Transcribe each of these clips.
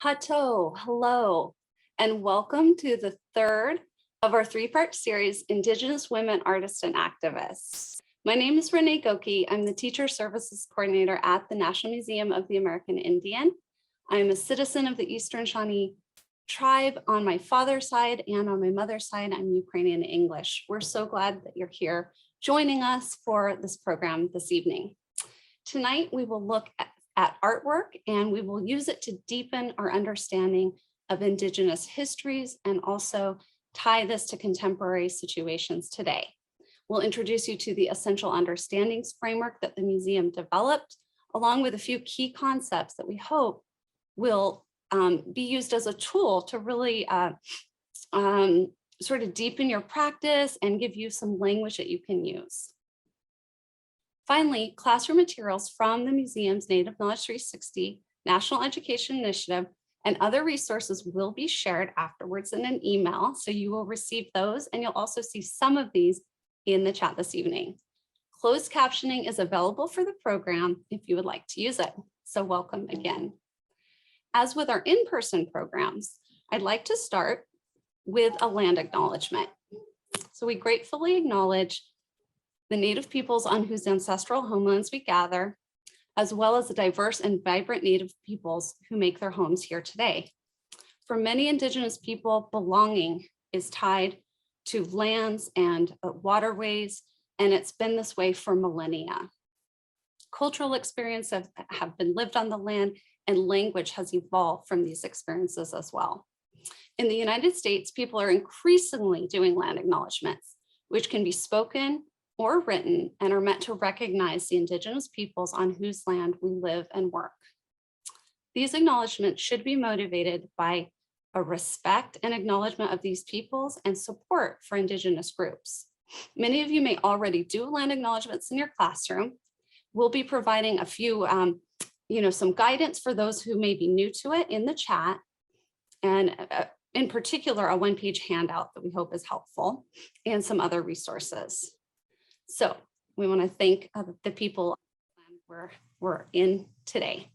Hato, hello, and welcome to the third of our three-part series, Indigenous Women Artists and Activists. My name is Renee Goki. I'm the Teacher Services Coordinator at the National Museum of the American Indian. I'm a citizen of the Eastern Shawnee tribe on my father's side, and on my mother's side, I'm Ukrainian English. We're so glad that you're here joining us for this program this evening. Tonight, we will look at artwork, and we will use it to deepen our understanding of Indigenous histories and also tie this to contemporary situations today. We'll introduce you to the essential understandings framework that the museum developed, along with a few key concepts that we hope will be used as a tool to really sort of deepen your practice and give you some language that you can use. Finally, classroom materials from the museum's Native Knowledge 360 National Education Initiative and other resources will be shared afterwards in an email. So you will receive those, and you'll also see some of these in the chat this evening. Closed captioning is available for the program if you would like to use it. So welcome again. As with our in-person programs, I'd like to start with a land acknowledgement. So we gratefully acknowledge the Native peoples on whose ancestral homelands we gather, as well as the diverse and vibrant Native peoples who make their homes here today. For many Indigenous people, belonging is tied to lands and waterways, and it's been this way for millennia. Cultural experiences have been lived on the land, and language has evolved from these experiences as well. In the United States, people are increasingly doing land acknowledgements, which can be spoken or written and are meant to recognize the Indigenous peoples on whose land we live and work. These acknowledgements should be motivated by a respect and acknowledgement of these peoples and support for Indigenous groups. Many of you may already do land acknowledgements in your classroom. We'll be providing a few, some guidance for those who may be new to it in the chat, and in particular, a one-page handout that we hope is helpful, and some other resources. So we want to thank the people we're in today.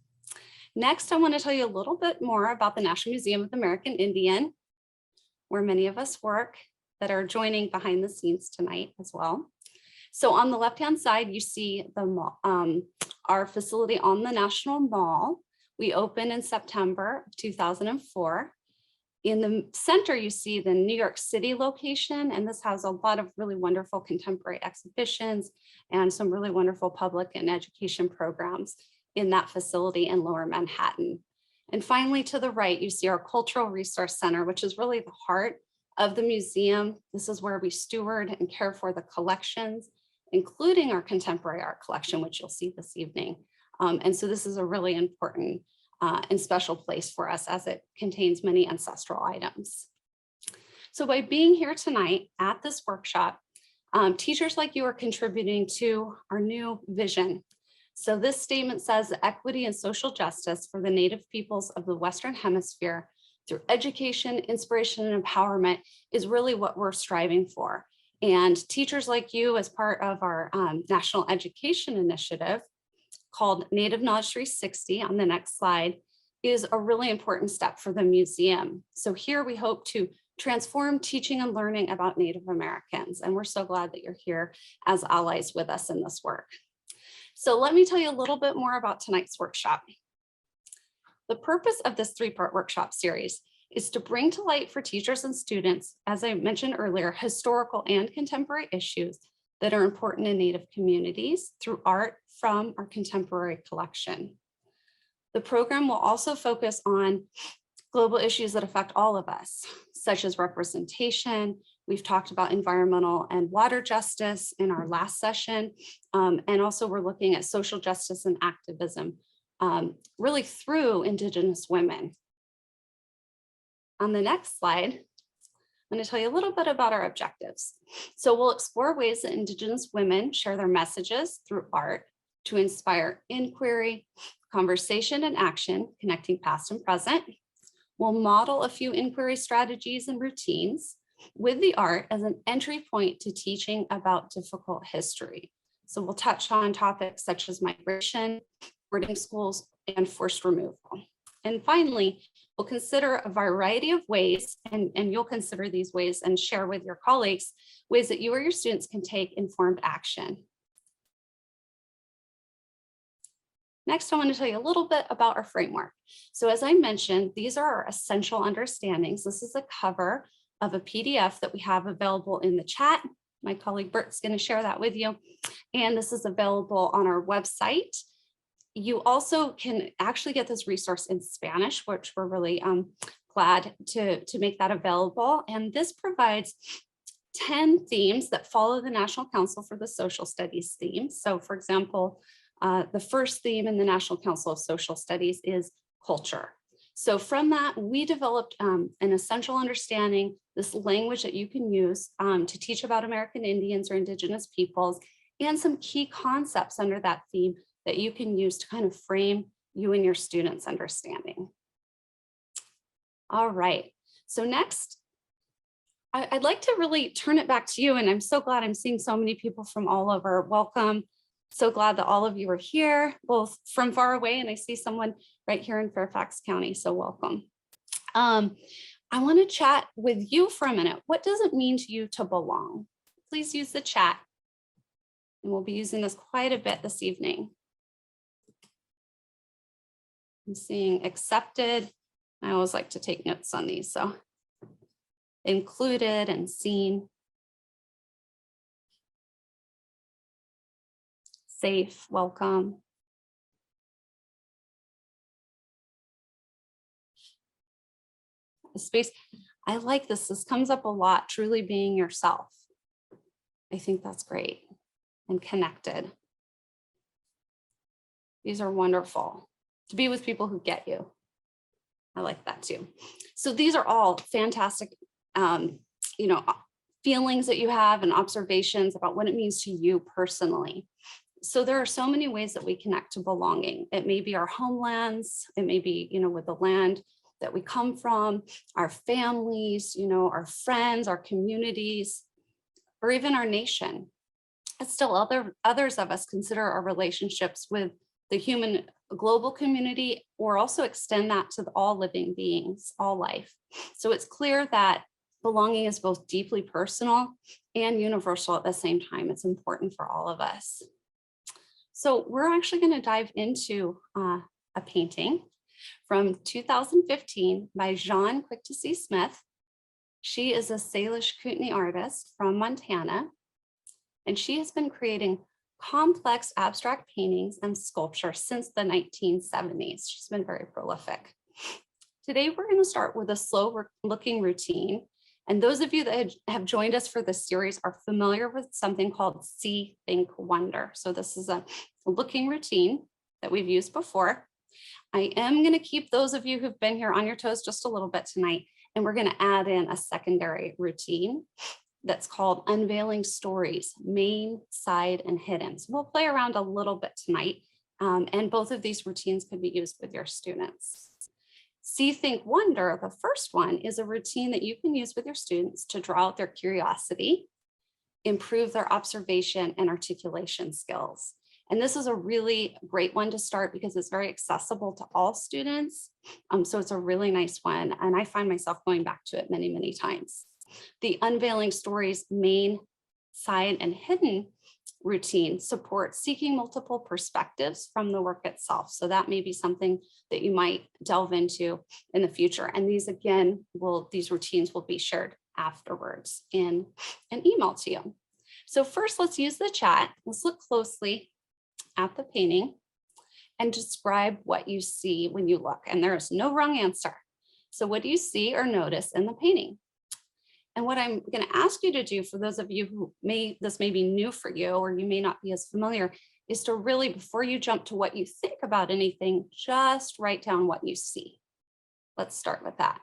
Next, I want to tell you a little bit more about the National Museum of the American Indian, where many of us work that are joining behind the scenes tonight as well. So on the left-hand side, you see our facility on the National Mall. We opened in September of 2004. In the center, you see the New York City location, and this has a lot of really wonderful contemporary exhibitions and some really wonderful public and education programs in that facility in Lower Manhattan. And finally, to the right, you see our Cultural Resource Center, which is really the heart of the museum. This is where we steward and care for the collections, including our contemporary art collection, which you'll see this evening. And so this is a really important and special place for us as it contains many ancestral items. So by being here tonight at this workshop, teachers like you are contributing to our new vision. So this statement says that equity and social justice for the Native peoples of the Western Hemisphere through education, inspiration, and empowerment is really what we're striving for. And teachers like you, as part of our National Education Initiative, called Native Knowledge 360 on the next slide, is a really important step for the museum. So here we hope to transform teaching and learning about Native Americans, and we're so glad that you're here as allies with us in this work. So let me tell you a little bit more about tonight's workshop. The purpose of this three-part workshop series is to bring to light for teachers and students, as I mentioned earlier, historical and contemporary issues that are important in Native communities through art from our contemporary collection. The program will also focus on global issues that affect all of us, such as representation. We've talked about environmental and water justice in our last session. And also we're looking at social justice and activism, really through Indigenous women. On the next slide, I'm going to tell you a little bit about our objectives. So we'll explore ways that Indigenous women share their messages through art to inspire inquiry, conversation, and action, connecting past and present. We'll model a few inquiry strategies and routines with the art as an entry point to teaching about difficult history. So we'll touch on topics such as migration, boarding schools, and forced removal. And finally, we'll consider a variety of ways, and you'll consider these ways and share with your colleagues ways that you or your students can take informed action. Next, I want to tell you a little bit about our framework. So as I mentioned, these are our essential understandings. This is a cover of a PDF that we have available in the chat. My colleague Bert's going to share that with you. And this is available on our website. You also can actually get this resource in Spanish, which we're really glad to make that available. And this provides 10 themes that follow the National Council for the Social Studies theme. So for example, the first theme in the National Council of Social Studies is culture. So from that, we developed an essential understanding, this language that you can use to teach about American Indians or Indigenous peoples, and some key concepts under that theme that you can use to kind of frame you and your students' understanding. All right, so next, I'd like to really turn it back to you, and I'm so glad I'm seeing so many people from all over. Welcome. So glad that all of you are here, both from far away, and I see someone right here in Fairfax County, so welcome. I want to chat with you for a minute. What does it mean to you to belong? Please use the chat, and we'll be using this quite a bit this evening. I'm seeing accepted. I always like to take notes on these, so included and seen. Safe, welcome. The space, I like this. This comes up a lot, truly being yourself. I think that's great. And connected. These are wonderful. To be with people who get you. I like that too. So these are all fantastic, feelings that you have and observations about what it means to you personally. So there are so many ways that we connect to belonging. It may be our homelands, it may be, with the land that we come from, our families, our friends, our communities, or even our nation. And still others of us consider our relationships with the human global community, or also extend that to all living beings, all life. So it's clear that belonging is both deeply personal and universal at the same time. It's important for all of us. So we're actually going to dive into a painting from 2015 by Shan Goshorn. She is a Salish Kootenai artist from Montana, and she has been creating complex abstract paintings and sculpture since the 1970s. She's been very prolific. Today, we're going to start with a slow looking routine. And those of you that have joined us for this series are familiar with something called See, Think, Wonder. So this is a looking routine that we've used before. I am going to keep those of you who've been here on your toes just a little bit tonight, and we're going to add in a secondary routine that's called Unveiling Stories, Main, Side, and Hidden. So we'll play around a little bit tonight, and both of these routines can be used with your students. See, Think, Wonder, the first one, is a routine that you can use with your students to draw out their curiosity, improve their observation and articulation skills. And this is a really great one to start because it's very accessible to all students. So it's a really nice one. And I find myself going back to it many, many times. The Unveiling Stories Main, Side, and Hidden routine supports seeking multiple perspectives from the work itself. So that may be something that you might delve into in the future. And these, again, these routines will be shared afterwards in an email to you. So first, let's use the chat. Let's look closely at the painting and describe what you see when you look. And there is no wrong answer. So what do you see or notice in the painting? And what I'm going to ask you to do, for those of you who this may be new for you, or you may not be as familiar, is to really, before you jump to what you think about anything, just write down what you see. Let's start with that.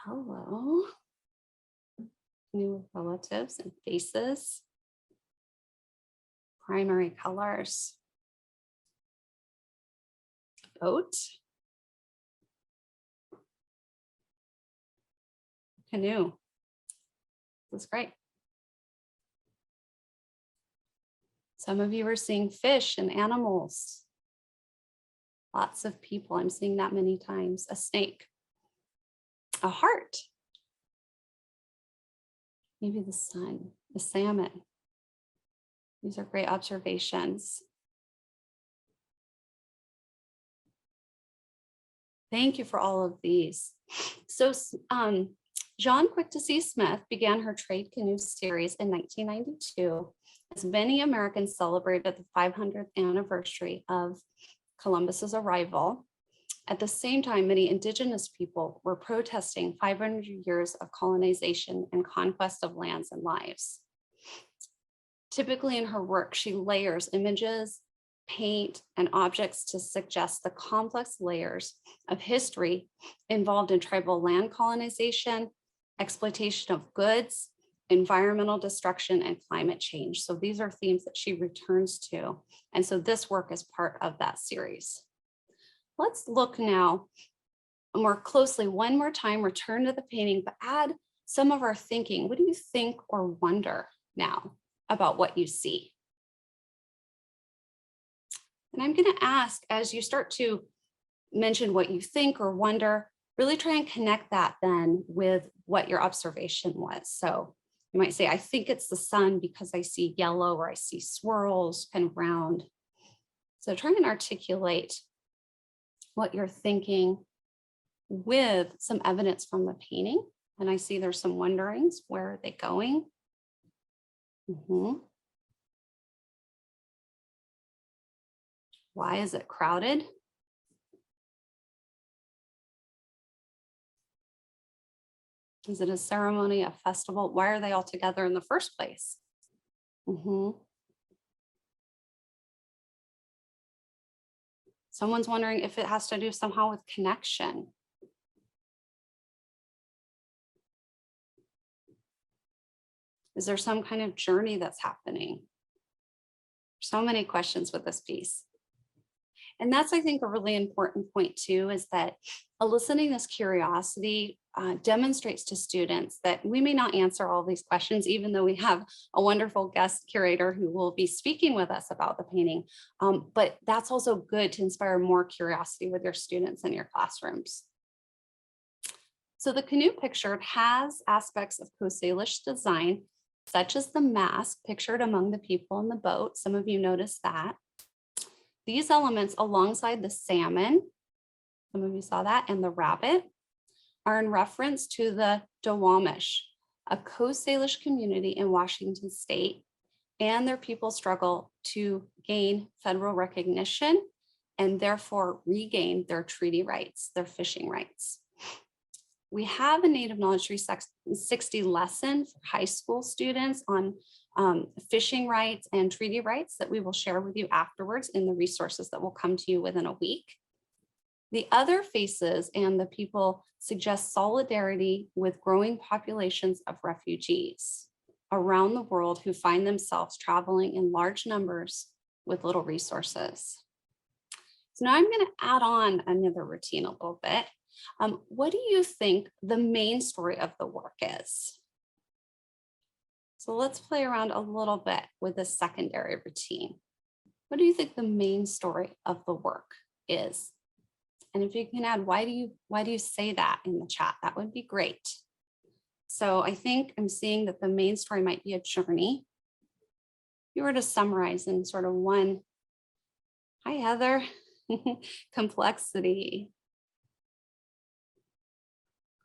Hello. New relatives and faces. Primary colors. Boat. Canoe. That's great. Some of you are seeing fish and animals. Lots of people, I'm seeing that many times. A snake, a heart, maybe the sun, the salmon. These are great observations. Thank you for all of these. So Jean Quick-to-See-Smith began her trade canoe series in 1992 as many Americans celebrated the 500th anniversary of Columbus's arrival. At the same time, many indigenous people were protesting 500 years of colonization and conquest of lands and lives. Typically in her work, she layers images, paint, and objects to suggest the complex layers of history involved in tribal land colonization, exploitation of goods, environmental destruction, and climate change. So these are themes that she returns to. And so this work is part of that series. Let's look now more closely, one more time, return to the painting, but add some of our thinking. What do you think or wonder now about what you see? And I'm going to ask, as you start to mention what you think or wonder, really try and connect that then with what your observation was. So you might say, I think it's the sun because I see yellow or I see swirls kind of round. So try and articulate what you're thinking with some evidence from the painting. And I see there's some wonderings. Where are they going? Why is it crowded? Is it a ceremony, a festival? Why are they all together in the first place? Someone's wondering if it has to do somehow with connection. Is there some kind of journey that's happening? So many questions with this piece. And that's, I think, a really important point too, is that eliciting this curiosity demonstrates to students that we may not answer all these questions, even though we have a wonderful guest curator who will be speaking with us about the painting. But that's also good to inspire more curiosity with your students in your classrooms. So the canoe pictured has aspects of Coast Salish design, such as the mask pictured among the people in the boat. Some of you noticed that. These elements alongside the salmon, some of you saw that, and the rabbit are in reference to the Duwamish, a Coast Salish community in Washington state, and their people struggle to gain federal recognition and therefore regain their treaty rights, their fishing rights. We have a Native Knowledge 360 lesson for high school students on fishing rights and treaty rights that we will share with you afterwards in the resources that will come to you within a week. The other faces and the people suggest solidarity with growing populations of refugees around the world who find themselves traveling in large numbers with little resources. So now I'm going to add on another routine a little bit. What do you think the main story of the work is? So let's play around a little bit with the secondary routine. What do you think the main story of the work is? And if you can add, why do you say that in the chat? That would be great. So I think I'm seeing that the main story might be a journey. If you were to summarize in sort of one, hi Heather, complexity.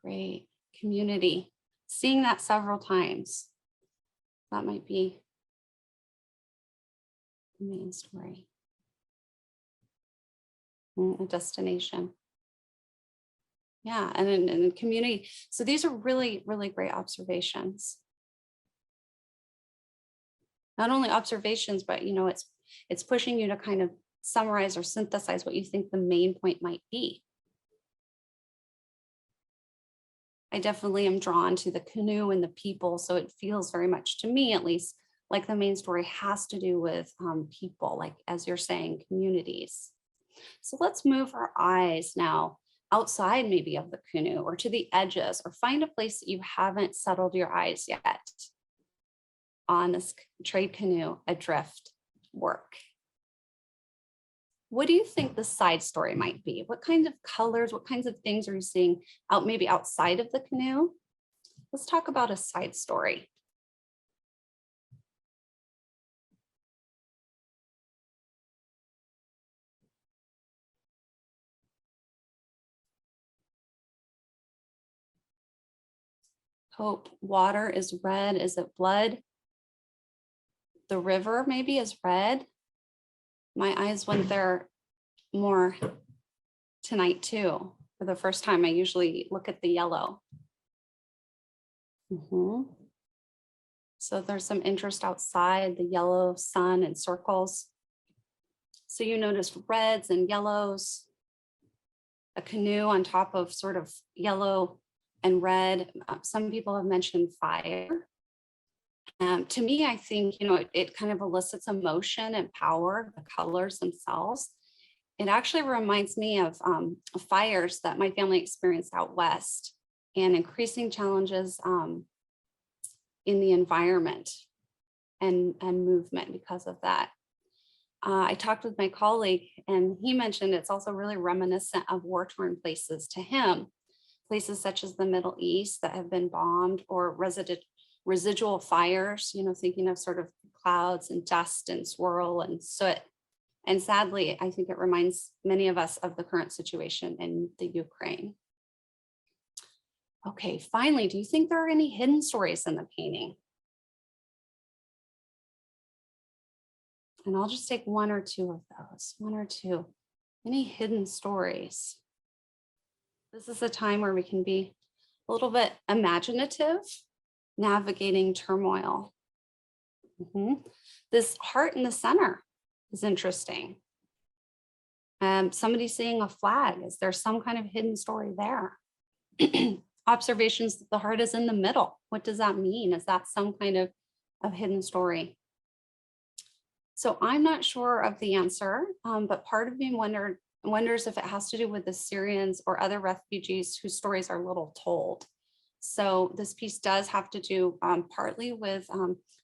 Great, community, seeing that several times. That might be the main story. A destination. Yeah, and in community. So these are really, really great observations. Not only observations, but it's pushing you to kind of summarize or synthesize what you think the main point might be. I definitely am drawn to the canoe and the people. So it feels very much to me, at least, like the main story has to do with people, like, as you're saying, communities. So let's move our eyes now outside maybe of the canoe or to the edges, or find a place that you haven't settled your eyes yet on this trade canoe adrift work. what do you think the side story might be? What kind of colors, what kinds of things are you seeing out maybe outside of the canoe? Let's talk about a side story. Hope, water is red. Is it blood? The river maybe is red. My eyes went there more tonight too. For the first time, I usually look at the yellow. So there's some interest outside, the yellow sun and circles. So you notice reds and yellows, a canoe on top of sort of yellow and red. Some people have mentioned fire. To me, I think, it kind of elicits emotion and power, the colors themselves. It actually reminds me of fires that my family experienced out west and increasing challenges in the environment and movement because of that. I talked with my colleague and he mentioned it's also really reminiscent of war-torn places to him, places such as the Middle East that have been bombed, or residual fires, thinking of sort of clouds and dust and swirl and soot. And sadly, I think it reminds many of us of the current situation in the Ukraine. Okay, finally, do you think there are any hidden stories in the painting? And I'll just take one or two of those, one or two. Any hidden stories? This is a time where we can be a little bit imaginative, navigating turmoil. This heart in the center is interesting. Somebody seeing a flag. Is there some kind of hidden story there? Observations that the heart is in the middle. What does that mean? Is that some kind of hidden story? So I'm not sure of the answer, but part of me wonders if it has to do with the Syrians or other refugees whose stories are little told. So this piece does have to do partly with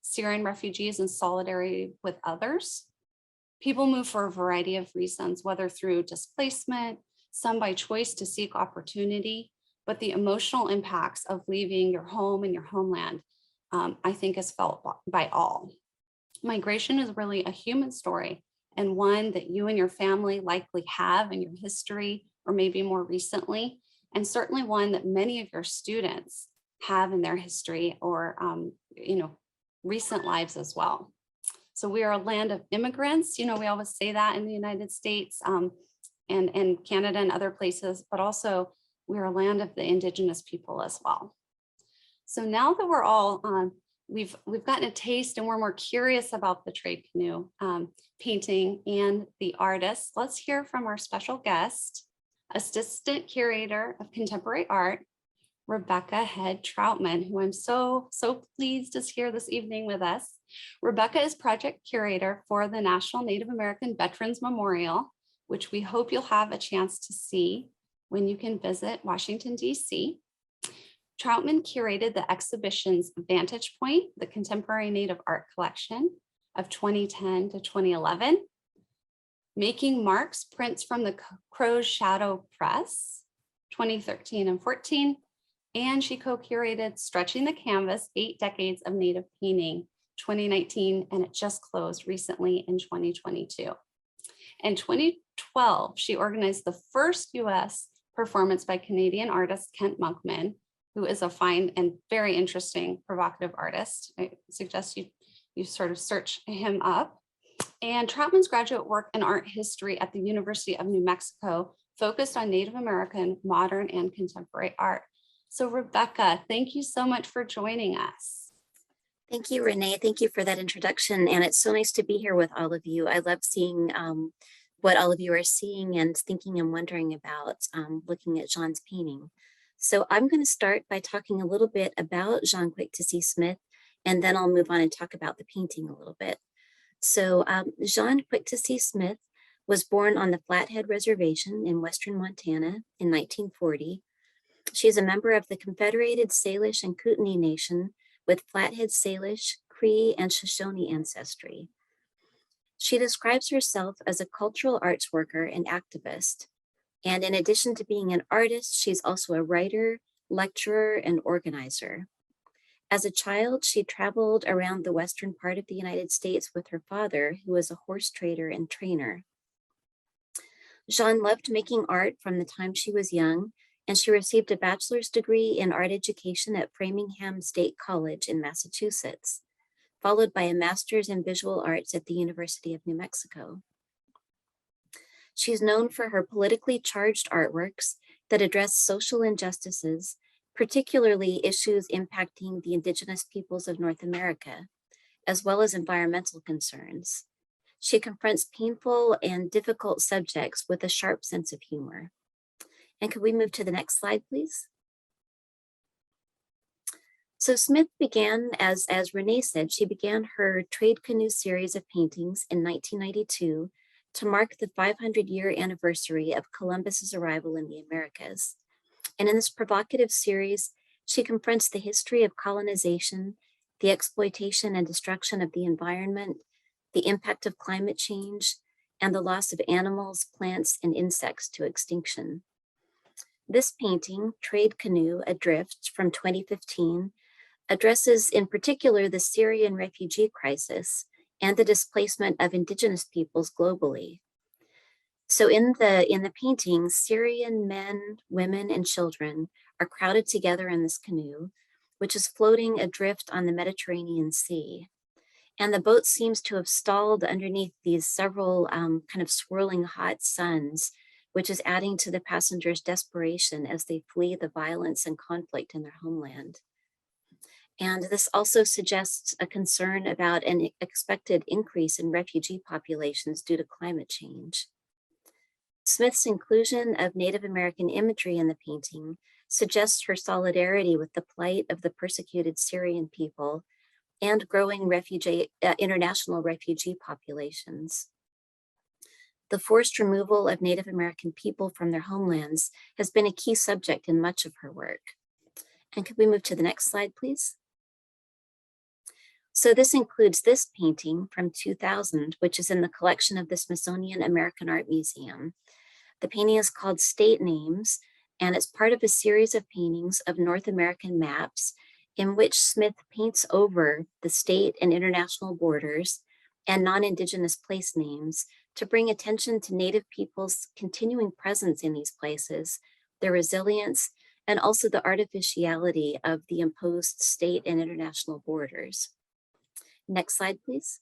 Syrian refugees and solidarity with others. People move for a variety of reasons, whether through displacement, some by choice to seek opportunity, but the emotional impacts of leaving your home and your homeland, I think, is felt by all. Migration is really a human story, and one that you and your family likely have in your history, or maybe more recently, and certainly one that many of your students have in their history or recent lives as well. So we are a land of immigrants. We always say that in the United States and Canada and other places, but also we're a land of the Indigenous people as well. So now that we're all we've gotten a taste and we're more curious about the trade canoe painting and the artist, let's hear from our special guest, Assistant Curator of Contemporary Art, Rebecca Head Trautmann, who I'm so pleased is here this evening with us. Rebecca is project curator for the National Native American Veterans Memorial, which we hope you'll have a chance to see when you can visit Washington, D.C. Troutman curated the exhibition's Vantage Point, the Contemporary Native Art Collection of 2010 to 2011, Making Marks, prints from the Crow's Shadow Press, 2013 and 14, and she co-curated Stretching the Canvas, 8 Decades of Native Painting, 2019, and it just closed recently in 2022. In 2012, she organized the first US performance by Canadian artist Kent Monkman, who is a fine and very interesting provocative artist. I suggest you sort of search him up. And Troutman's graduate work in art history at the University of New Mexico focused on Native American, modern, and contemporary art. So Rebecca, thank you so much for joining us. Thank you, Renee. Thank you for that introduction. And it's so nice to be here with all of you. I love seeing what all of you are seeing and thinking and wondering about looking at Shan's painting. So I'm going to start by talking a little bit about Shan Goshorn, and then I'll move on and talk about the painting a little bit. So Shan Goshorn was born on the Flathead Reservation in western Montana in 1940. She is a member of the Confederated Salish and Kootenai Nation with Flathead Salish, Cree, and Shoshone ancestry. She describes herself as a cultural arts worker and activist. And in addition to being an artist, she's also a writer, lecturer, and organizer. As a child, she traveled around the western part of the United States with her father, who was a horse trader and trainer. Jean loved making art from the time she was young, and she received a bachelor's degree in art education at Framingham State College in Massachusetts, followed by a master's in visual arts at the University of New Mexico. She's known for her politically charged artworks that address social injustices, particularly issues impacting the Indigenous peoples of North America, as well as environmental concerns. She confronts painful and difficult subjects with a sharp sense of humor. And could we move to the next slide, please? So Smith began, as Renee said, she began her Trade Canoe series of paintings in 1992 to mark the 500-year anniversary of Columbus's arrival in the Americas. And in this provocative series, she confronts the history of colonization, the exploitation and destruction of the environment, the impact of climate change, and the loss of animals, plants, and insects to extinction. This painting, Trade Canoe Adrift from 2015, addresses in particular the Syrian refugee crisis and the displacement of Indigenous peoples globally. So in the painting, Syrian men, women, and children are crowded together in this canoe, which is floating adrift on the Mediterranean Sea. And the boat seems to have stalled underneath these several kind of swirling hot suns, which is adding to the passengers' desperation as they flee the violence and conflict in their homeland. And this also suggests a concern about an expected increase in refugee populations due to climate change. Smith's inclusion of Native American imagery in the painting suggests her solidarity with the plight of the persecuted Syrian people and growing international refugee populations. The forced removal of Native American people from their homelands has been a key subject in much of her work. And could we move to the next slide, please? So this includes this painting from 2000, which is in the collection of the Smithsonian American Art Museum. The painting is called State Names, and it's part of a series of paintings of North American maps in which Smith paints over the state and international borders and non-Indigenous place names to bring attention to Native peoples' continuing presence in these places, their resilience, and also the artificiality of the imposed state and international borders. Next slide, please.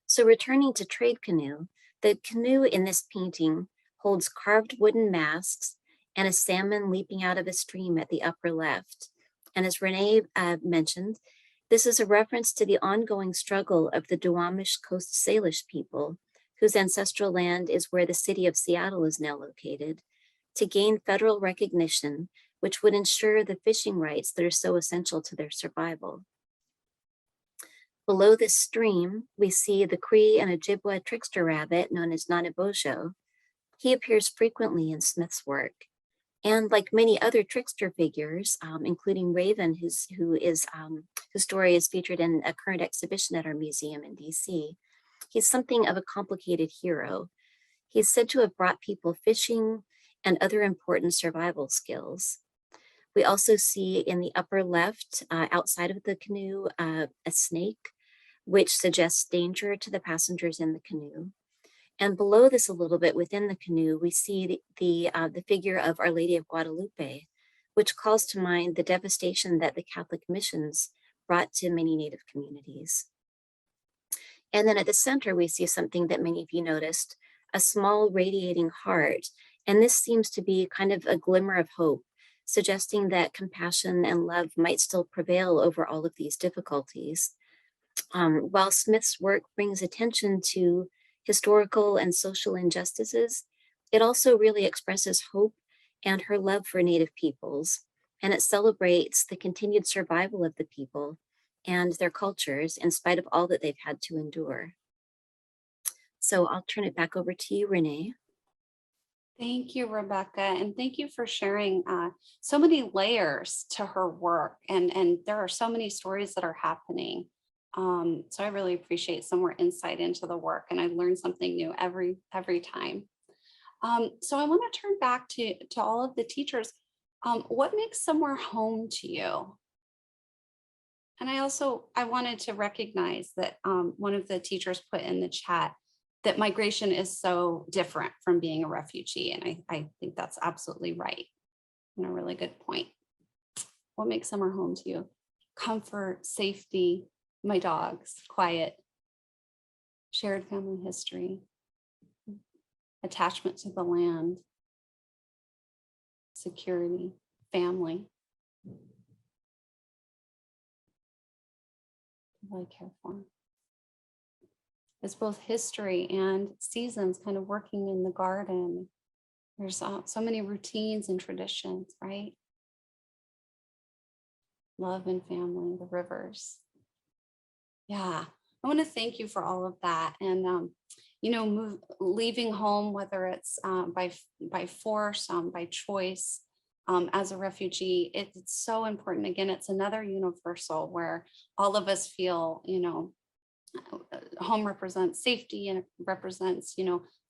So returning to Trade Canoe, the canoe in this painting holds carved wooden masks and a salmon leaping out of a stream at the upper left. And as Renee mentioned, this is a reference to the ongoing struggle of the Duwamish Coast Salish people, whose ancestral land is where the city of Seattle is now located, to gain federal recognition, which would ensure the fishing rights that are so essential to their survival. Below this stream, we see the Cree and Ojibwa trickster rabbit known as Nanabojo. He appears frequently in Smith's work. And like many other trickster figures, including Raven, whose story is featured in a current exhibition at our museum in DC, he's something of a complicated hero. He's said to have brought people fishing and other important survival skills. We also see in the upper left, outside of the canoe, a snake, which suggests danger to the passengers in the canoe. And below this a little bit within the canoe, we see the figure of Our Lady of Guadalupe, which calls to mind the devastation that the Catholic missions brought to many Native communities. And then at the center, we see something that many of you noticed, a small radiating heart. And this seems to be kind of a glimmer of hope, suggesting that compassion and love might still prevail over all of these difficulties. While Smith's work brings attention to historical and social injustices, it also really expresses hope and her love for Native peoples, and it celebrates the continued survival of the people and their cultures in spite of all that they've had to endure. So I'll turn it back over to you, Renee. Thank you, Rebecca, and thank you for sharing so many layers to her work. And there are so many stories that are happening. So I really appreciate some more insight into the work, and I learn something new every time. So I want to turn back to all of the teachers. What makes somewhere home to you? And I wanted to recognize that one of the teachers put in the chat that migration is so different from being a refugee. And I think that's absolutely right. And a really good point. What makes summer home to you? Comfort, safety, my dogs, quiet, shared family history, attachment to the land, security, family. I care for. It's both history and seasons kind of working in the garden. There's so many routines and traditions, right? Love and family, the rivers. Yeah, I want to thank you for all of that. And, leaving home, whether it's by force, by choice, as a refugee, it's so important. Again, it's another universal where all of us feel, home represents safety, and it represents,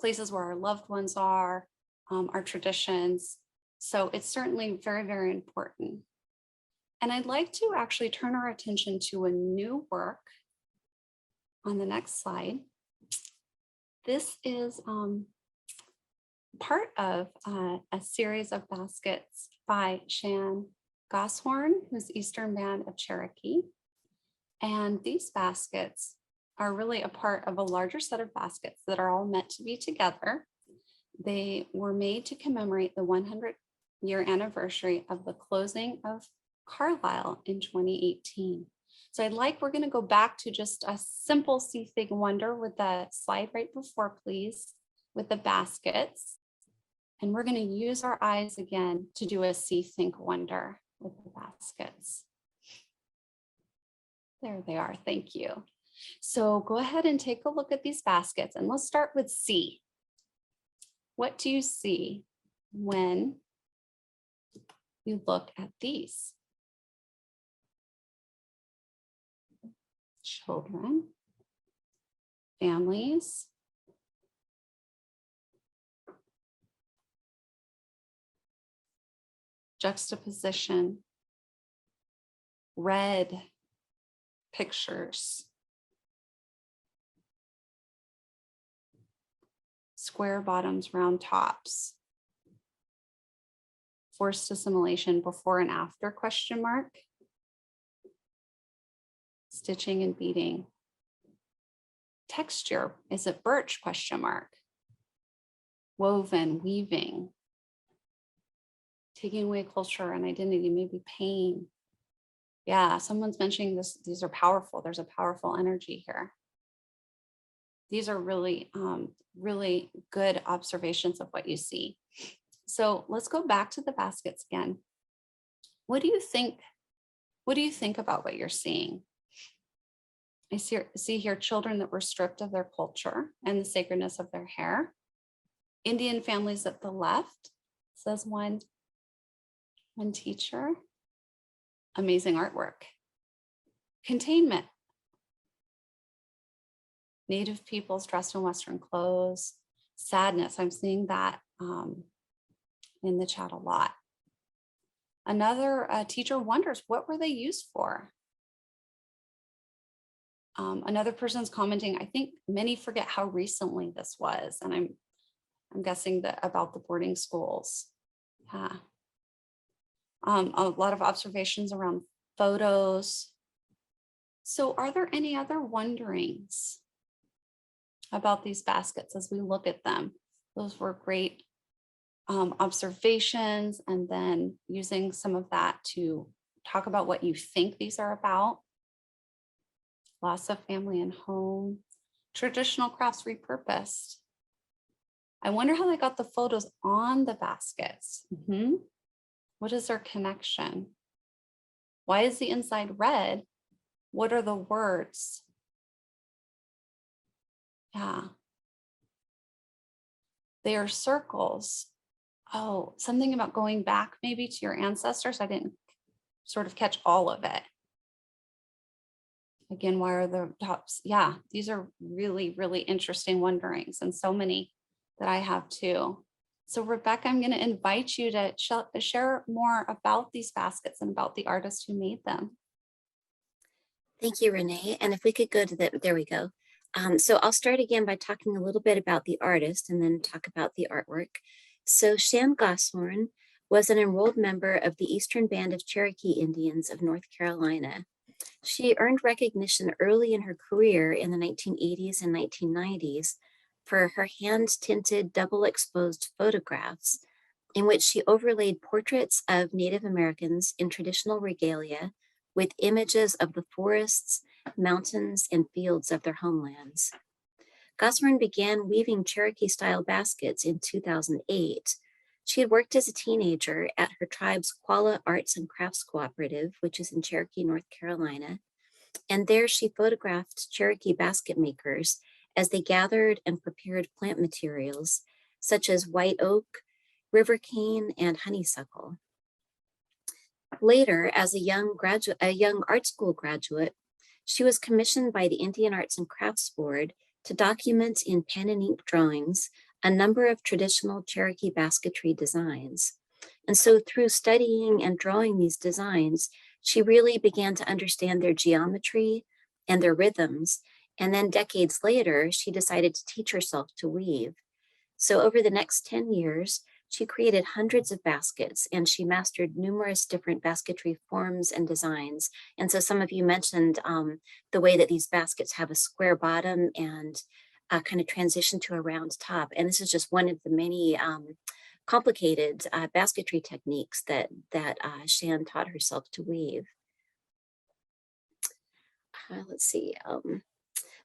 places where our loved ones are, our traditions. So it's certainly very, very important. And I'd like to actually turn our attention to a new work on the next slide. This is part of a series of baskets by Shan Goshorn, who's Eastern Band of Cherokee. And these baskets are really a part of a larger set of baskets that are all meant to be together. They were made to commemorate the 100-year anniversary of the closing of Carlisle in 2018. So we're going to go back to just a simple See, Think, Wonder with the slide right before, please, with the baskets. And we're going to use our eyes again to do a See, Think, Wonder with the baskets. There they are. Thank you. So go ahead and take a look at these baskets, and let's start with see. What do you see when you look at these? Children, families, juxtaposition, red pictures, square bottoms, round tops, forced assimilation, before and after, question mark, stitching and beading, texture, is it birch, question mark, woven, weaving, taking away culture and identity, maybe pain. Yeah, someone's mentioning this, these are powerful. There's a powerful energy here. These are really, really good observations of what you see. So let's go back to the baskets again. What do you think? What do you think about what you're seeing? I see here children that were stripped of their culture and the sacredness of their hair. Indian families at the left, says one teacher. Amazing artwork. Containment. Native peoples dressed in Western clothes. Sadness, I'm seeing that in the chat a lot. Another teacher wonders, what were they used for? Another person's commenting, I think many forget how recently this was. And I'm guessing that about the boarding schools. Yeah. A lot of observations around photos. So are there any other wonderings about these baskets as we look at them? Those were great observations, and then using some of that to talk about what you think these are about. Loss of family and home, traditional crafts repurposed. I wonder how they got the photos on the baskets. What is their connection? Why is the inside red? What are the words? Yeah. They are circles. Oh, something about going back maybe to your ancestors. I didn't sort of catch all of it. Again, why are the tops? Yeah, these are really, really interesting wonderings, and so many that I have too. So Rebecca, I'm going to invite you to share more about these baskets and about the artist who made them. Thank you, Renee. And if we could go to there we go. So I'll start again by talking a little bit about the artist and then talk about the artwork. So Shan Goshorn was an enrolled member of the Eastern Band of Cherokee Indians of North Carolina. She earned recognition early in her career in the 1980s and 1990s for her hand-tinted double-exposed photographs in which she overlaid portraits of Native Americans in traditional regalia with images of the forests, mountains, and fields of their homelands. Goshorn began weaving Cherokee-style baskets in 2008. She had worked as a teenager at her tribe's Qualla Arts and Crafts Cooperative, which is in Cherokee, North Carolina. And there she photographed Cherokee basket makers as they gathered and prepared plant materials, such as white oak, river cane, and honeysuckle. Later, as a young art school graduate, she was commissioned by the Indian Arts and Crafts Board to document in pen and ink drawings a number of traditional Cherokee basketry designs. And so through studying and drawing these designs, she really began to understand their geometry and their rhythms. And then decades later, she decided to teach herself to weave. So over the next 10 years, she created hundreds of baskets and she mastered numerous different basketry forms and designs. And so some of you mentioned the way that these baskets have a square bottom and kind of transition to a round top. And this is just one of the many complicated basketry techniques that Shan taught herself to weave. Let's see.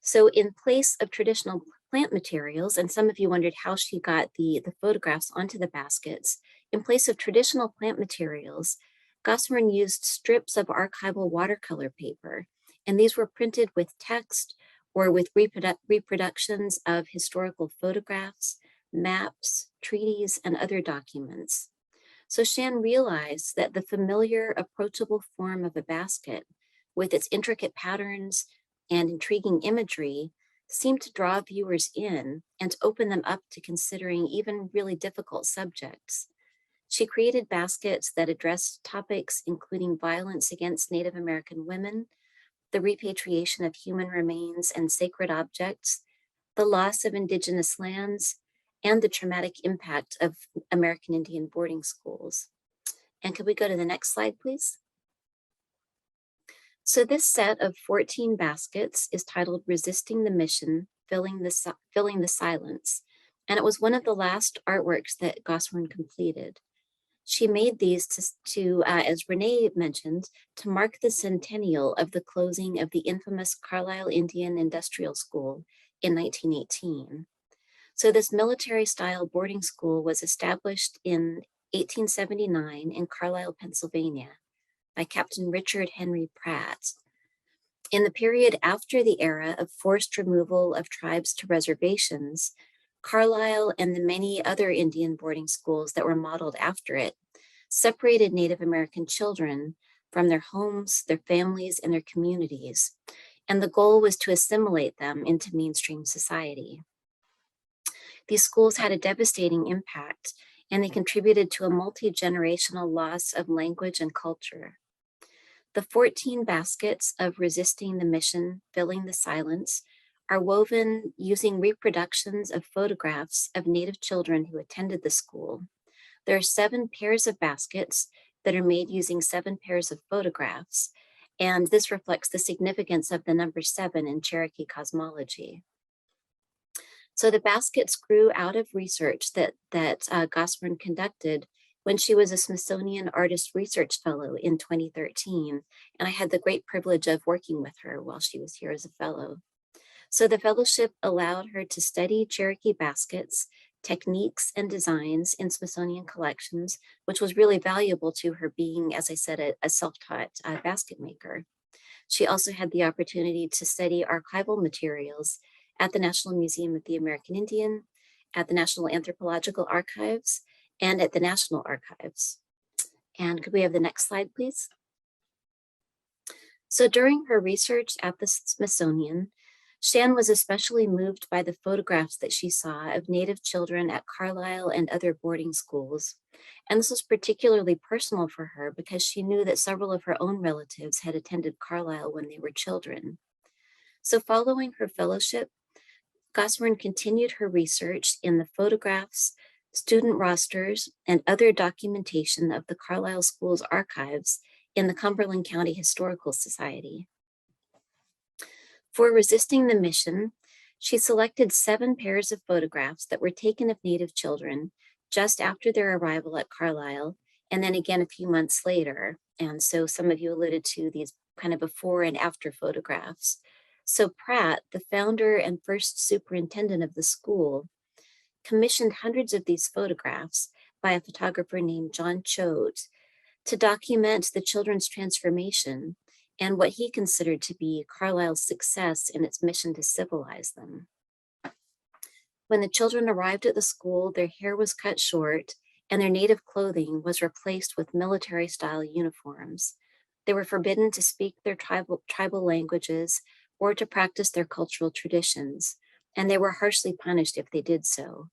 So in place of traditional plant materials, and some of you wondered how she got the photographs onto the baskets, in place of traditional plant materials, Goshorn used strips of archival watercolor paper, and these were printed with text or with reproductions of historical photographs, maps, treaties, and other documents. So Shan realized that the familiar, approachable form of a basket, with its intricate patterns and intriguing imagery, seemed to draw viewers in and to open them up to considering even really difficult subjects. She created baskets that addressed topics including violence against Native American women, the repatriation of human remains and sacred objects, the loss of Indigenous lands, and the traumatic impact of American Indian boarding schools. And could we go to the next slide, please? So this set of 14 baskets is titled Resisting the Mission, Filling the Silence. And it was one of the last artworks that Goshorn completed. She made these to as Renee mentioned, to mark the centennial of the closing of the infamous Carlisle Indian Industrial School in 1918. So this military-style boarding school was established in 1879 in Carlisle, Pennsylvania, by Captain Richard Henry Pratt. In the period after the era of forced removal of tribes to reservations, Carlisle and the many other Indian boarding schools that were modeled after it separated Native American children from their homes, their families, and their communities. And the goal was to assimilate them into mainstream society. These schools had a devastating impact, and they contributed to a multi-generational loss of language and culture. The 14 baskets of Resisting the Mission, Filling the Silence are woven using reproductions of photographs of Native children who attended the school. There are 7 pairs of baskets that are made using 7 pairs of photographs, and this reflects the significance of the number 7 in Cherokee cosmology. So the baskets grew out of research that Goshorn conducted when she was a Smithsonian Artist Research Fellow in 2013, and I had the great privilege of working with her while she was here as a fellow. So the fellowship allowed her to study Cherokee baskets, techniques, and designs in Smithsonian collections, which was really valuable to her being, as I said, a self-taught basket maker. She also had the opportunity to study archival materials at the National Museum of the American Indian, at the National Anthropological Archives, and at the National Archives. And could we have the next slide, please? So during her research at the Smithsonian, Shan was especially moved by the photographs that she saw of Native children at Carlisle and other boarding schools. And this was particularly personal for her because she knew that several of her own relatives had attended Carlisle when they were children. So following her fellowship, Goshorn continued her research in the photographs, student rosters, and other documentation of the Carlisle School's archives in the Cumberland County Historical Society. For resisting the mission, she selected 7 pairs of photographs that were taken of Native children just after their arrival at Carlisle, and then again a few months later. And so some of you alluded to these kind of before and after photographs. So Pratt, the founder and first superintendent of the school, commissioned hundreds of these photographs by a photographer named John Choate to document the children's transformation and what he considered to be Carlisle's success in its mission to civilize them. When the children arrived at the school, their hair was cut short and their native clothing was replaced with military-style uniforms. They were forbidden to speak their tribal languages or to practice their cultural traditions, and they were harshly punished if they did so.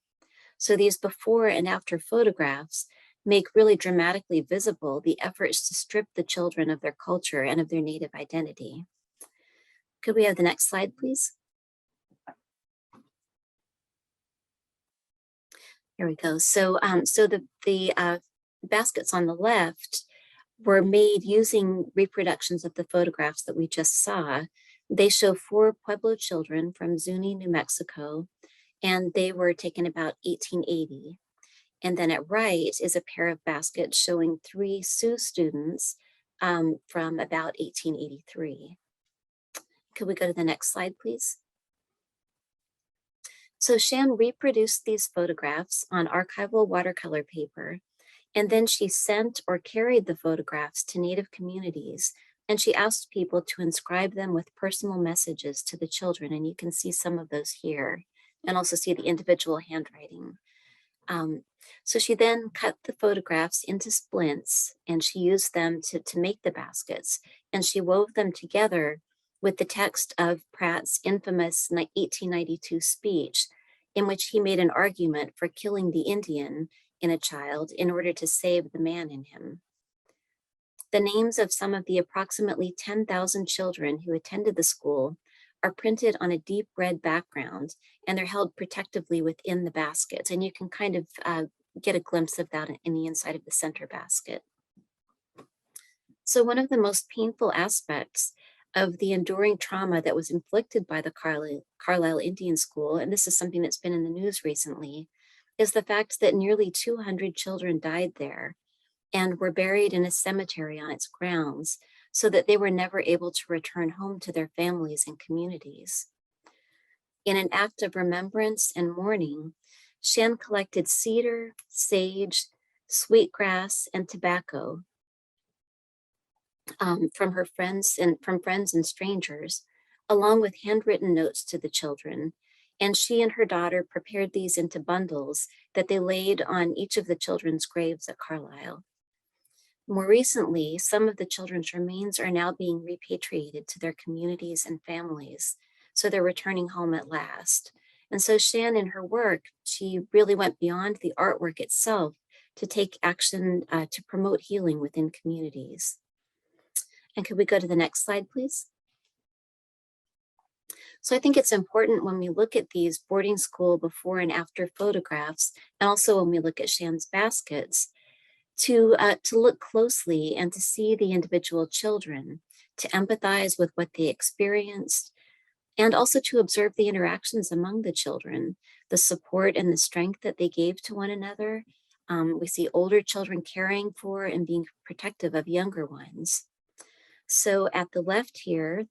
So these before and after photographs make really dramatically visible the efforts to strip the children of their culture and of their native identity. Could we have the next slide, please? Here we go. So, the baskets on the left were made using reproductions of the photographs that we just saw. They show 4 Pueblo children from Zuni, New Mexico, and they were taken about 1880. And then at right is a pair of baskets showing 3 Sioux students from about 1883. Could we go to the next slide, please? So Shan reproduced these photographs on archival watercolor paper, and then she sent or carried the photographs to Native communities, and she asked people to inscribe them with personal messages to the children, and you can see some of those here, and also see the individual handwriting. So she then cut the photographs into splints and she used them to make the baskets, and she wove them together with the text of Pratt's infamous 1892 speech, in which he made an argument for killing the Indian in a child in order to save the man in him. The names of some of the approximately 10,000 children who attended the school are printed on a deep red background, and they're held protectively within the baskets. And you can kind of get a glimpse of that in the inside of the center basket. So one of the most painful aspects of the enduring trauma that was inflicted by the Carlisle Indian School, and this is something that's been in the news recently, is the fact that nearly 200 children died there and were buried in a cemetery on its grounds, so that they were never able to return home to their families and communities. In an act of remembrance and mourning, Shan collected cedar, sage, sweetgrass, and tobacco from her friends and strangers, along with handwritten notes to the children. And she and her daughter prepared these into bundles that they laid on each of the children's graves at Carlisle. More recently, some of the children's remains are now being repatriated to their communities and families, so they're returning home at last. And so Shan, in her work, she really went beyond the artwork itself to take action to promote healing within communities. And could we go to the next slide, please? So I think it's important when we look at these boarding school before and after photographs, and also when we look at Shan's baskets, to look closely and to see the individual children, to empathize with what they experienced, and also to observe the interactions among the children, the support and the strength that they gave to one another. We see older children caring for and being protective of younger ones. So at the left here,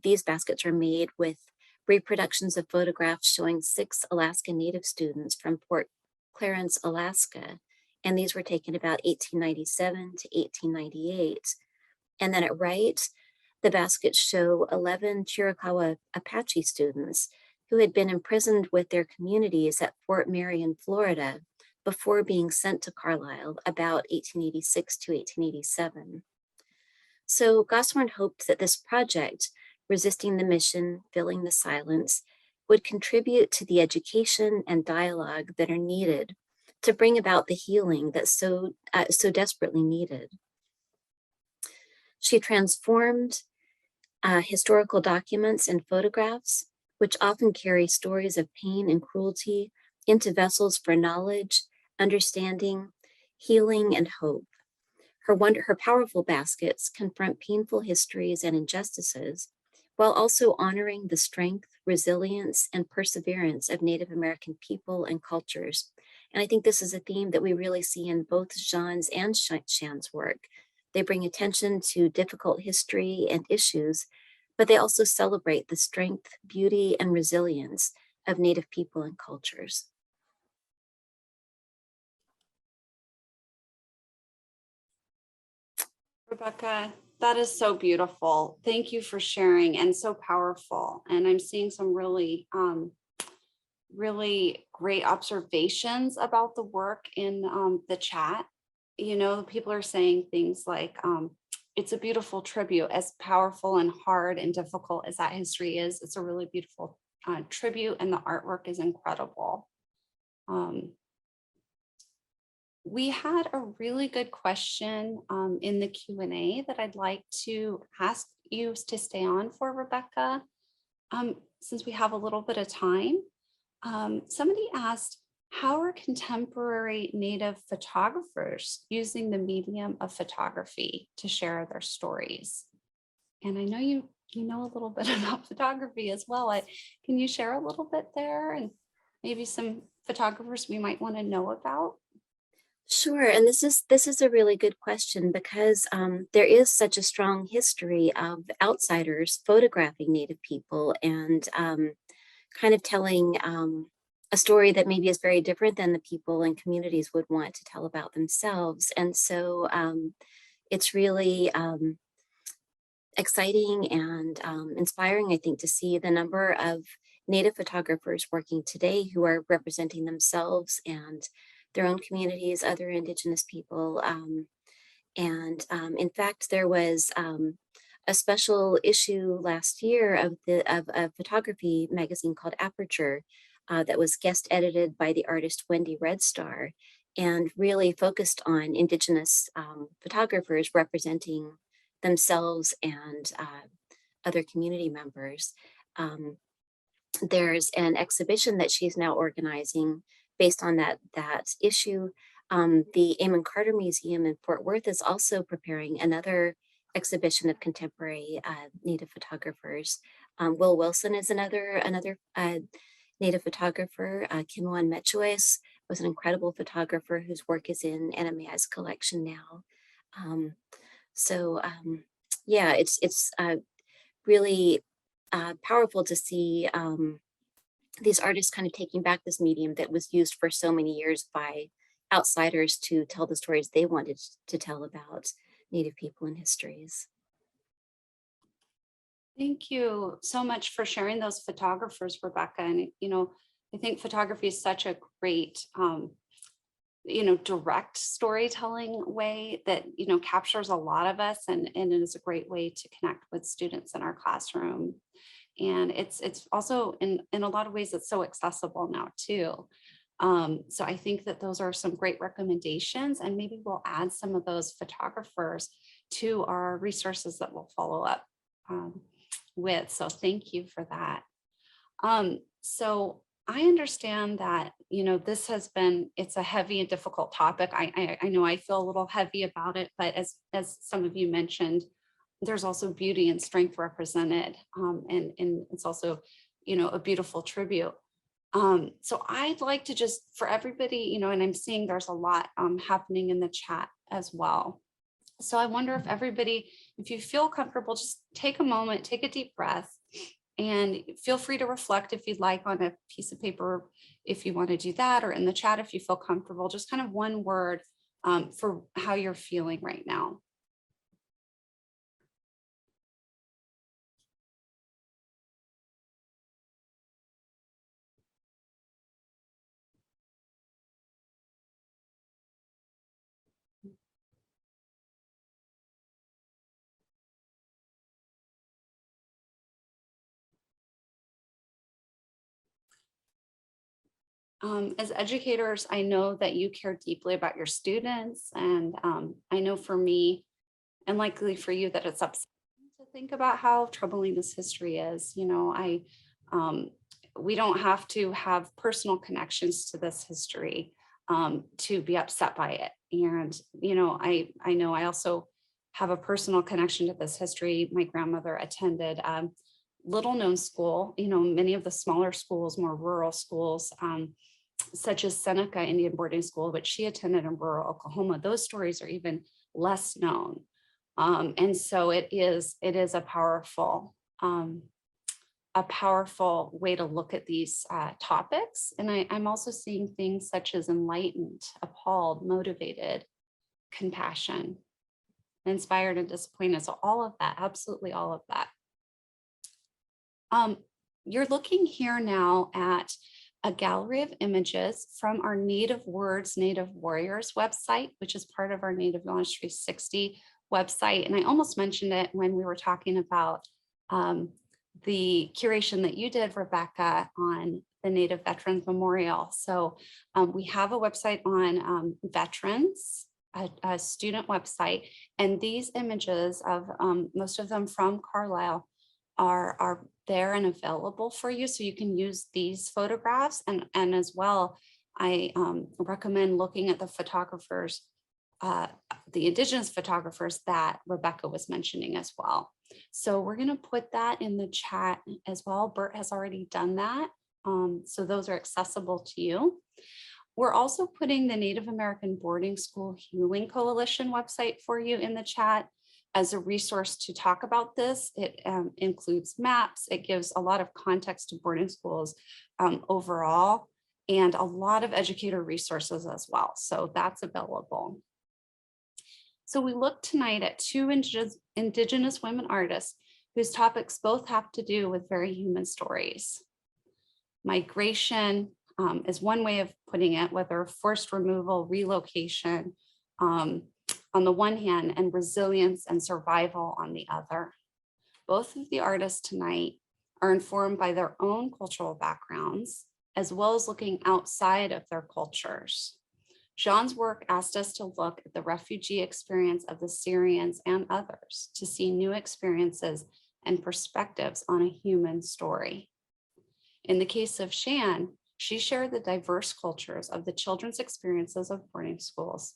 these baskets are made with reproductions of photographs showing 6 Alaska Native students from Port Clarence, Alaska. And these were taken about 1897 to 1898. And then at right, the baskets show 11 Chiricahua Apache students who had been imprisoned with their communities at Fort Marion, Florida, before being sent to Carlisle about 1886 to 1887. So Goshorn hoped that this project, Resisting the Mission, Filling the Silence, would contribute to the education and dialogue that are needed to bring about the healing that's so desperately needed. She transformed historical documents and photographs, which often carry stories of pain and cruelty, into vessels for knowledge, understanding, healing, and hope. Her powerful baskets confront painful histories and injustices, while also honoring the strength, resilience, and perseverance of Native American people and cultures. And I think this is a theme that we really see in both Jean's and Shan's work. They bring attention to difficult history and issues, but they also celebrate the strength, beauty, and resilience of Native people and cultures. Rebecca, that is so beautiful. Thank you for sharing, and so powerful. And I'm seeing some really, really great observations about the work in the chat. You know, people are saying things like, it's a beautiful tribute, as powerful and hard and difficult as that history is. It's a really beautiful tribute, and the artwork is incredible. We had a really good question in the Q&A that I'd like to ask you to stay on for, Rebecca, since we have a little bit of time. Somebody asked, how are contemporary Native photographers using the medium of photography to share their stories? And I know you know a little bit about photography as well. Can you share a little bit there, and maybe some photographers we might want to know about? Sure, and this is a really good question because there is such a strong history of outsiders photographing Native people and kind of telling a story that maybe is very different than the people and communities would want to tell about themselves. And so it's really exciting and inspiring, I think, to see the number of Native photographers working today who are representing themselves and their own communities, other Indigenous people. In fact, there was a special issue last year of a photography magazine called Aperture that was guest edited by the artist Wendy Red Star, and really focused on Indigenous photographers representing themselves and other community members. There's an exhibition that she's now organizing based on that issue. The Amon Carter Museum in Fort Worth is also preparing another exhibition of contemporary Native photographers. Will Wilson is another Native photographer. Kimwan Mechues was an incredible photographer whose work is in NMAI's collection now. Yeah, it's really powerful to see these artists kind of taking back this medium that was used for so many years by outsiders to tell the stories they wanted to tell about Native people and histories. Thank you so much for sharing those photographers, Rebecca. And, you know, I think photography is such a great, you know, direct storytelling way that, you know, captures a lot of us, and it is a great way to connect with students in our classroom. And it's also in a lot of ways, it's so accessible now too. So I think that those are some great recommendations, and maybe we'll add some of those photographers to our resources that we'll follow up with. So thank you for that. So I understand that, you know, this has been, it's a heavy and difficult topic. I know I feel a little heavy about it, but as some of you mentioned, there's also beauty and strength represented. And it's also, you know, a beautiful tribute. So I'd like to just, for everybody, you know, and I'm seeing there's a lot happening in the chat as well. So I wonder if everybody, if you feel comfortable, just take a moment, take a deep breath, and feel free to reflect if you'd like on a piece of paper, if you want to do that, or in the chat if you feel comfortable, just kind of one word for how you're feeling right now. As educators, I know that you care deeply about your students, and I know for me, and likely for you, that it's upsetting to think about how troubling this history is. We don't have to have personal connections to this history to be upset by it. And I know I also have a personal connection to this history. My grandmother attended little known school, many of the smaller schools, more rural schools, such as Seneca Indian Boarding School, which she attended in rural Oklahoma. Those stories are even less known. And so it is a powerful way to look at these topics. And I'm also seeing things such as enlightened, appalled, motivated, compassion, inspired, and disappointed. So all of that, absolutely all of that. You're looking here now at a gallery of images from our Native Words, Native Warriors website, which is part of our Native Knowledge 360 website. And I almost mentioned it when we were talking about the curation that you did, Rebecca, on the Native Veterans Memorial. So we have a website on veterans, a student website, and these images of most of them from Carlisle are there and available for you. So you can use these photographs, and as well, I recommend looking at the photographers, the Indigenous photographers that Rebecca was mentioning as well. So we're going to put that in the chat as well. Bert has already done that. So those are accessible to you. We're also putting the Native American Boarding School Healing Coalition website for you in the chat as a resource to talk about this. It includes maps. It gives a lot of context to boarding schools overall, and a lot of educator resources as well. So that's available. So we look tonight at two Indigenous women artists whose topics both have to do with very human stories. Migration is one way of putting it, whether forced removal, relocation, on the one hand, and resilience and survival on the other. Both of the artists tonight are informed by their own cultural backgrounds, as well as looking outside of their cultures. Jean's work asked us to look at the refugee experience of the Syrians and others to see new experiences and perspectives on a human story. In the case of Shan, she shared the diverse cultures of the children's experiences of boarding schools.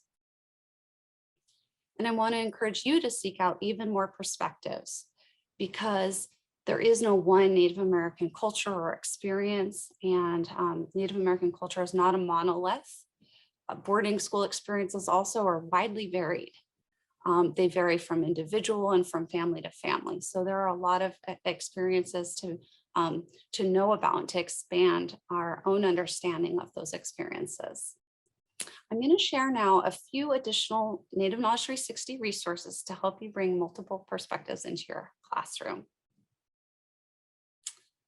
And I want to encourage you to seek out even more perspectives, because there is no one Native American culture or experience, and Native American culture is not a monolith. Boarding school experiences also are widely varied. They vary from individual and from family to family. So there are a lot of experiences to know about and to expand our own understanding of those experiences. I'm going to share now a few additional Native Knowledge 360 resources to help you bring multiple perspectives into your classroom.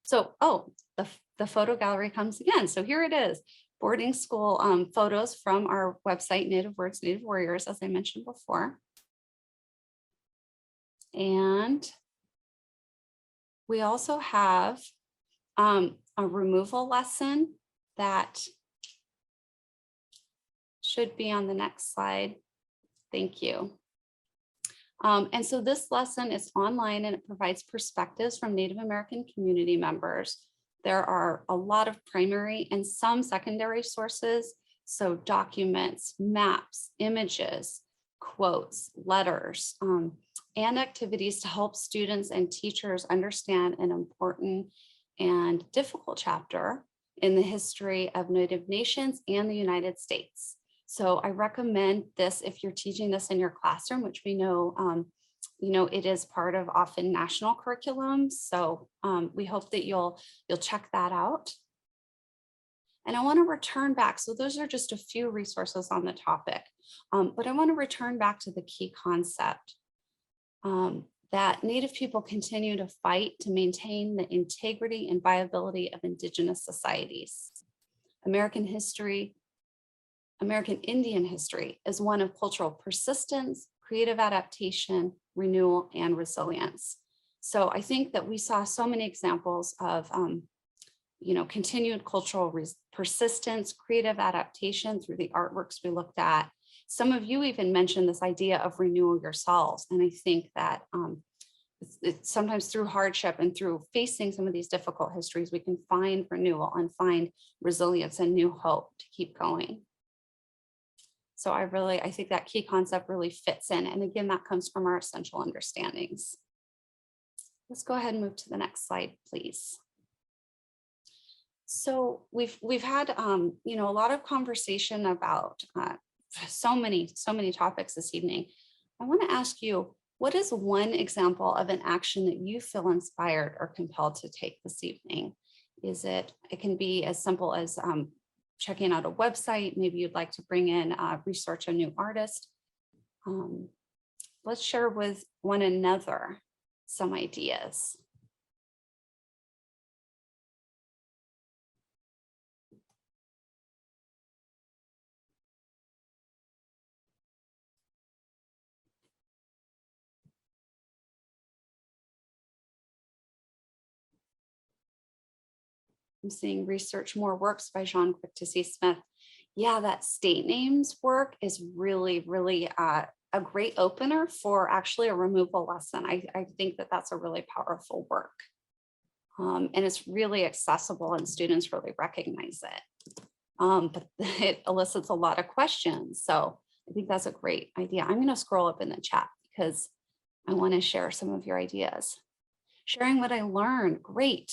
So, the photo gallery comes again. So here it is, boarding school photos from our website, Native Words, Native Warriors, as I mentioned before. And we also have a removal lesson that should be on the next slide. Thank you. And so this lesson is online, and it provides perspectives from Native American community members. There are a lot of primary and some secondary sources. So documents, maps, images, quotes, letters, and activities to help students and teachers understand an important and difficult chapter in the history of Native nations and the United States. So I recommend this if you're teaching this in your classroom, which we know, it is part of often national curriculums. So we hope that you'll check that out. And I want to return back. So those are just a few resources on the topic, but I want to return back to the key concept that Native people continue to fight to maintain the integrity and viability of Indigenous societies. American Indian history is one of cultural persistence, creative adaptation, renewal, and resilience. So I think that we saw so many examples of continued cultural persistence, creative adaptation through the artworks we looked at. Some of you even mentioned this idea of renewal yourselves. And I think that it's sometimes through hardship and through facing some of these difficult histories, we can find renewal and find resilience and new hope to keep going. So I think that key concept really fits in. And again, that comes from our essential understandings. Let's go ahead and move to the next slide, please. So we've had a lot of conversation about so many topics this evening. I want to ask you, what is one example of an action that you feel inspired or compelled to take this evening? It can be as simple as checking out a website. Maybe you'd like to bring in research a new artist. Let's share with one another some ideas. I'm seeing research more works by Jean Smith. Yeah, that state names work is really, really a great opener for actually a removal lesson. I think that that's a really powerful work. And it's really accessible and students really recognize it. But it elicits a lot of questions. So I think that's a great idea. I'm going to scroll up in the chat because I want to share some of your ideas. Sharing what I learned, great.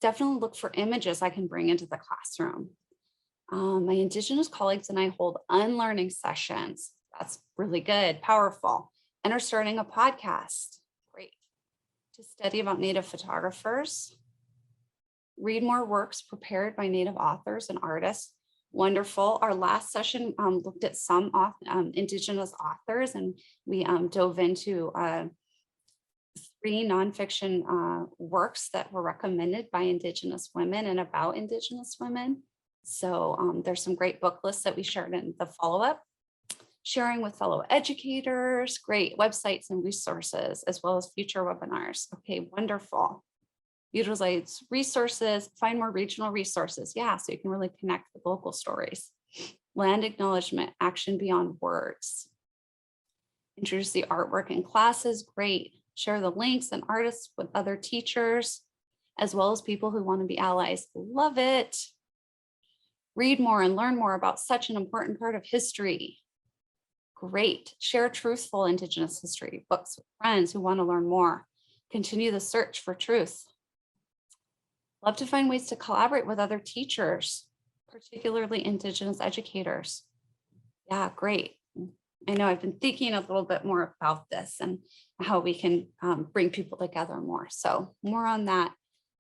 Definitely look for images I can bring into the classroom. My Indigenous colleagues and I hold unlearning sessions. That's really good, powerful. And are starting a podcast. Great. To study about Native photographers. Read more works prepared by Native authors and artists. Wonderful. Our last session looked at some Indigenous authors, and we dove into 3 nonfiction works that were recommended by Indigenous women and about Indigenous women. So there's some great book lists that we shared in the follow-up. Sharing with fellow educators, great websites and resources, as well as future webinars. Okay, wonderful. Utilize resources, find more regional resources. Yeah, so you can really connect with local stories. Land acknowledgement, action beyond words. Introduce the artwork in classes, great. Share the links and artists with other teachers, as well as people who want to be allies. Love it. Read more and learn more about such an important part of history. Great. Share truthful Indigenous history books with friends who want to learn more. Continue the search for truth. Love to find ways to collaborate with other teachers, particularly Indigenous educators. Yeah, great. I know I've been thinking a little bit more about this and how we can bring people together more. So more on that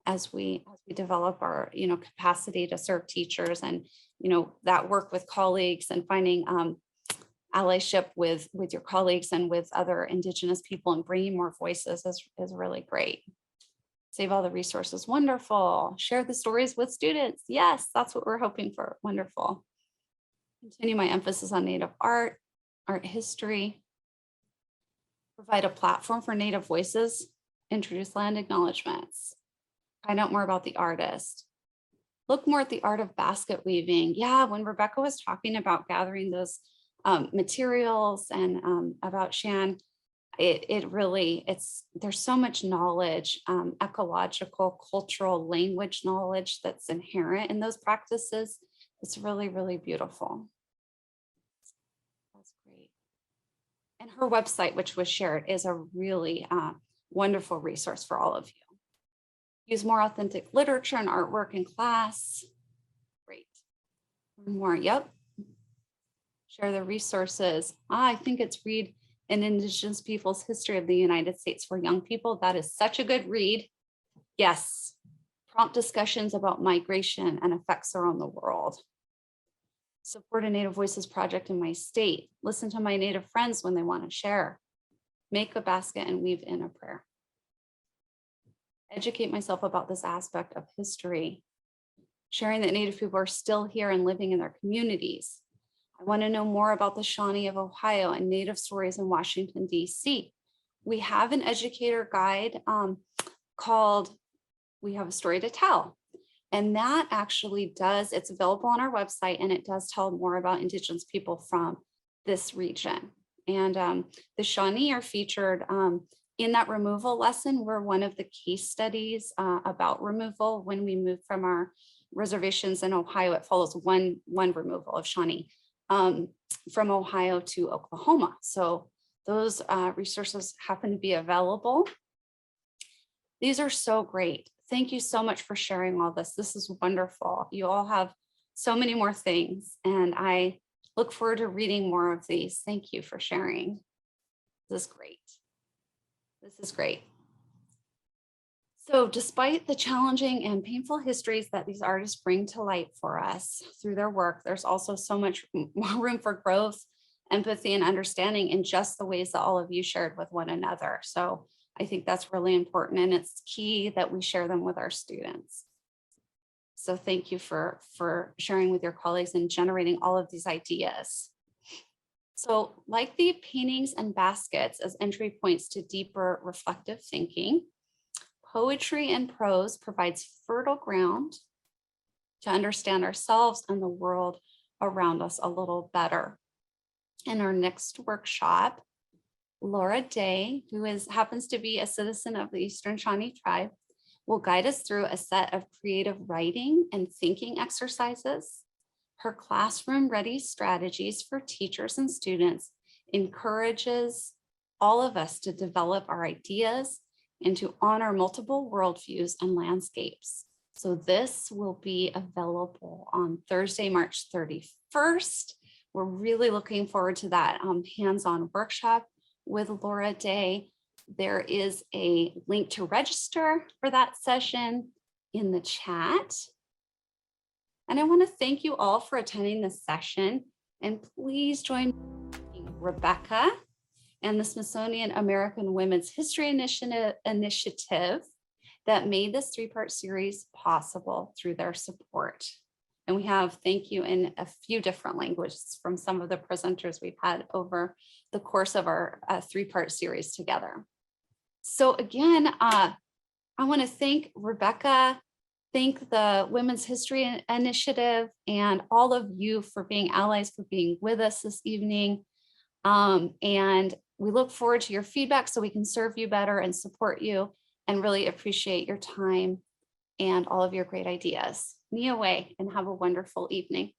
as we develop our capacity to serve teachers and that work with colleagues and finding allyship with your colleagues and with other Indigenous people and bringing more voices is really great. Save all the resources, wonderful. Share the stories with students. Yes, that's what we're hoping for, wonderful. Continue my emphasis on Native art history. Provide a platform for Native voices. Introduce land acknowledgements. Find out more about the artist. Look more at the art of basket weaving. Yeah, when Rebecca was talking about gathering those materials and about Shan, there's so much knowledge, ecological, cultural, language knowledge that's inherent in those practices. It's really, really beautiful. That's great. And her website, which was shared, is a really wonderful resource for all of you. Use more authentic literature and artwork in class. Great. More, yep. Share the resources. I think it's read an Indigenous Peoples' History of the United States for young people. That is such a good read. Yes. Prompt discussions about migration and effects around the world. Support a Native Voices project in my state. Listen to my Native friends when they want to share. Make a basket and weave in a prayer. Educate myself about this aspect of history. Sharing that Native people are still here and living in their communities. I want to know more about the Shawnee of Ohio and Native stories in Washington, D.C. We have an educator guide called we have a story to tell. And that actually it's available on our website, and it does tell more about Indigenous people from this region. And the Shawnee are featured in that removal lesson. We're one of the case studies about removal. When we moved from our reservations in Ohio, it follows one removal of Shawnee from Ohio to Oklahoma. So those resources happen to be available. These are so great. Thank you so much for sharing all this. This is wonderful. You all have so many more things, and I look forward to reading more of these. Thank you for sharing. This is great. This is great. So despite the challenging and painful histories that these artists bring to light for us through their work, there's also so much more room for growth, empathy, and understanding in just the ways that all of you shared with one another. So I think that's really important, and it's key that we share them with our students. So thank you for sharing with your colleagues and generating all of these ideas. So like the paintings and baskets as entry points to deeper reflective thinking, poetry and prose provides fertile ground to understand ourselves and the world around us a little better. In our next workshop, Laura Day, who happens to be a citizen of the Eastern Shawnee tribe, will guide us through a set of creative writing and thinking exercises. Her classroom-ready strategies for teachers and students encourages all of us to develop our ideas and to honor multiple worldviews and landscapes. So this will be available on Thursday, March 31st. We're really looking forward to that hands-on workshop with Laura Day. There is a link to register for that session in the chat. And I want to thank you all for attending this session. And please join Rebecca and the Smithsonian American Women's History Initiative that made this three-part series possible through their support. And we have thank you in a few different languages from some of the presenters we've had over the course of our three-part series together. So again, I want to thank Rebecca, thank the Women's History Initiative, and all of you for being allies, for being with us this evening. And we look forward to your feedback so we can serve you better and support you, and really appreciate your time and all of your great ideas. Nia Way, and have a wonderful evening.